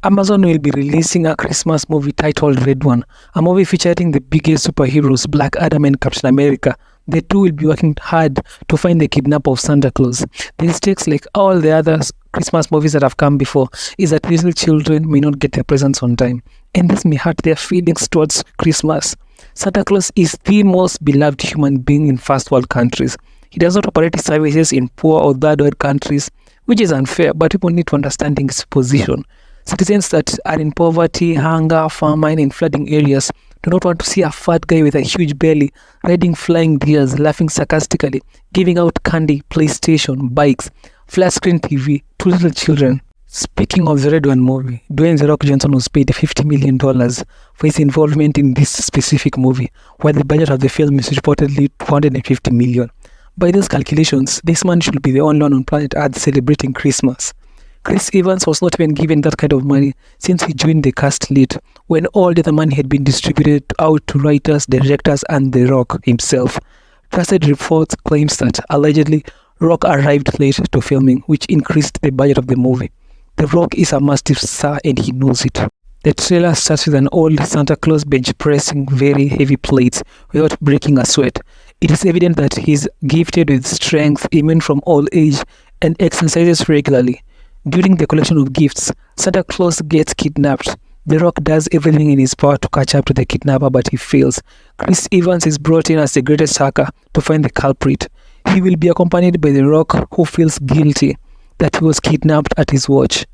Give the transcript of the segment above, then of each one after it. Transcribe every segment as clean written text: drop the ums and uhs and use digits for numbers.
Amazon will be releasing a Christmas movie titled Red One, a movie featuring the biggest superheroes, Black Adam and Captain America. The two will be working hard to find the kidnapper of Santa Claus. The stakes, like all the other Christmas movies that have come before, is that little children may not get their presents on time, and this may hurt their feelings towards Christmas. Santa Claus is the most beloved human being in first world countries. He does not operate his services in poor or third world countries, which is unfair, but people need to understand his position. Citizens that are in poverty, hunger, famine, and flooding areas do not want to see a fat guy with a huge belly riding flying deers, laughing sarcastically, giving out candy, PlayStation, bikes, flat screen TV to little children. Speaking of the Red One movie, Dwayne "The Rock" Johnson was paid $50 million for his involvement in this specific movie, while the budget of the film is reportedly $250 million. By these calculations, this man should be the only one on planet Earth celebrating Christmas. Chris Evans was not even given that kind of money since he joined the cast late, when all the other money had been distributed out to writers, directors, and The Rock himself. Trusted reports claims that allegedly Rock arrived late to filming, which increased the budget of the movie. The Rock is a massive star and he knows it. The trailer starts with an old Santa Claus bench pressing very heavy plates without breaking a sweat. It is evident that he's gifted with strength, immune from old age, and exercises regularly. During the collection of gifts, Santa Claus gets kidnapped. The Rock does everything in his power to catch up to the kidnapper, but he fails. Chris Evans is brought in as the greatest hacker to find the culprit. He will be accompanied by The Rock, who feels guilty that he was kidnapped at his watch.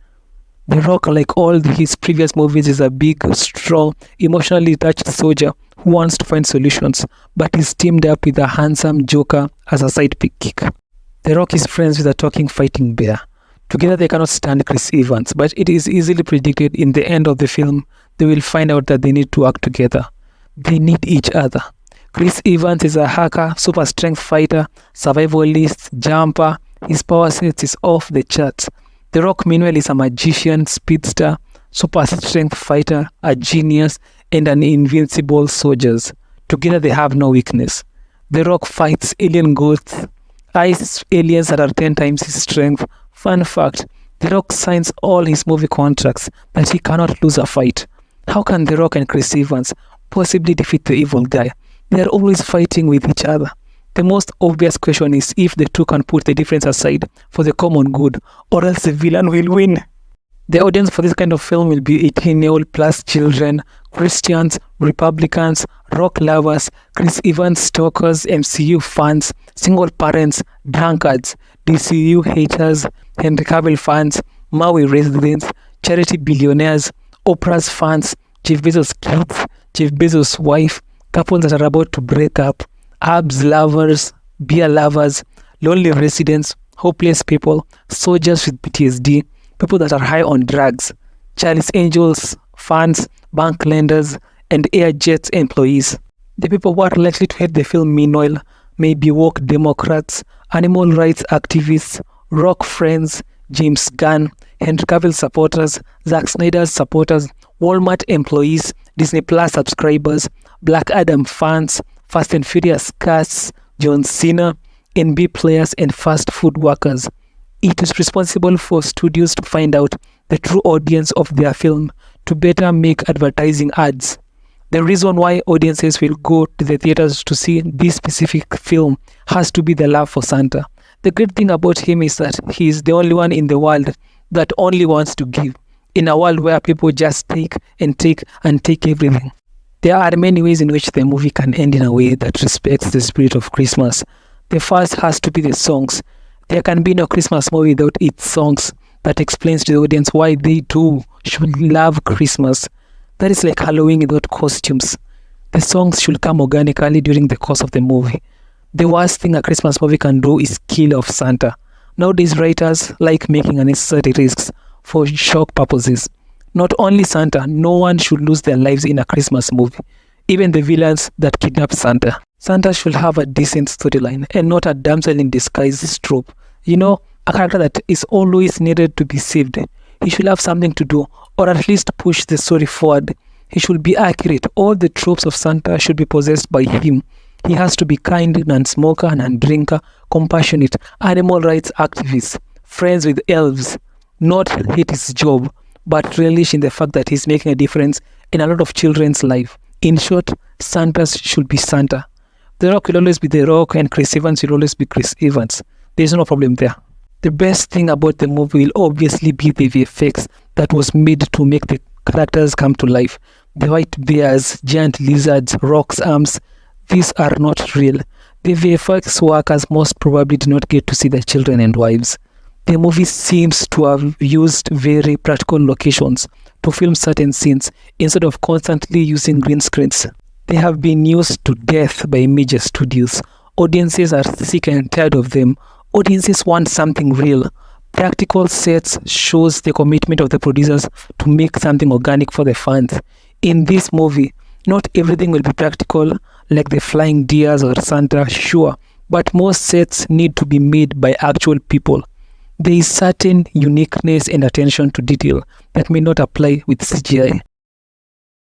The Rock, like all his previous movies, is a big, strong, emotionally attached soldier who wants to find solutions, but is teamed up with a handsome Joker as a sidekick. The Rock is friends with a talking fighting bear. Together they cannot stand Chris Evans, but it is easily predicted in the end of the film they will find out that they need to work together. They need each other. Chris Evans is a hacker, super strength fighter, survivalist, jumper. His power set is off the charts. The Rock, meanwhile, is a magician, speedster, super strength fighter, a genius, and an invincible soldier. Together they have no weakness. The Rock fights alien ghosts, ice aliens that are 10 times his strength. Fun fact, The Rock signs all his movie contracts that he cannot lose a fight. How can The Rock and Chris Evans possibly defeat the evil guy? They are always fighting with each other. The most obvious question is if the two can put the difference aside for the common good, or else the villain will win. The audience for this kind of film will be 18-year-old plus children, Christians, Republicans, Rock lovers, Chris Evans stalkers, MCU fans, single parents, drunkards, DCU haters, Henry Cavill fans, Maui residents, charity billionaires, Oprah's fans, Jeff Bezos' kids, Jeff Bezos' wife, couples that are about to break up, abs lovers, beer lovers, lonely residents, hopeless people, soldiers with PTSD, people that are high on drugs, Charlie's Angels fans, bank lenders, and Air Jets employees. The people who are likely to hate the film, meanwhile, may be woke Democrats, animal rights activists, Rock friends, James Gunn, Henry Cavill supporters, Zack Snyder's supporters, Walmart employees, Disney Plus subscribers, Black Adam fans, Fast and Furious casts, John Cena, NBA players, and fast food workers. It is responsible for studios to find out the true audience of their film to better make advertising ads. The reason why audiences will go to the theaters to see this specific film has to be the love for Santa. The great thing about him is that he is the only one in the world that only wants to give, in a world where people just take and take and take everything. There are many ways in which the movie can end in a way that respects the spirit of Christmas. The first has to be the songs. There can be no Christmas movie without its songs that explains to the audience why they too should love Christmas. That is like Halloween without costumes. The songs should come organically during the course of the movie. The worst thing a Christmas movie can do is kill off Santa. Nowadays, writers like making unnecessary risks for shock purposes. Not only Santa, no one should lose their lives in a Christmas movie. Even the villains that kidnap Santa. Santa should have a decent storyline and not a damsel in disguise trope. You know, a character that is always needed to be saved. He should have something to do, or at least push the story forward. He should be accurate. All the tropes of Santa should be possessed by him. He has to be kind, non-smoker, non-drinker, compassionate, animal rights activist, friends with elves, not hate his job, but relish in the fact that he's making a difference in a lot of children's life. In short, Santa should be Santa. The Rock will always be The Rock, and Chris Evans will always be Chris Evans. There's no problem there. The best thing about the movie will obviously be the VFX that was made to make the characters come to life. The white bears, giant lizards, rocks' arms, these are not real. The VFX workers most probably did not get to see their children and wives. The movie seems to have used very practical locations to film certain scenes instead of constantly using green screens. They have been used to death by major studios. Audiences are sick and tired of them. Audiences want something real. Practical sets shows the commitment of the producers to make something organic for the fans. In this movie, not everything will be practical, like the flying deers or Santa, sure, but most sets need to be made by actual people. There is certain uniqueness and attention to detail that may not apply with CGI.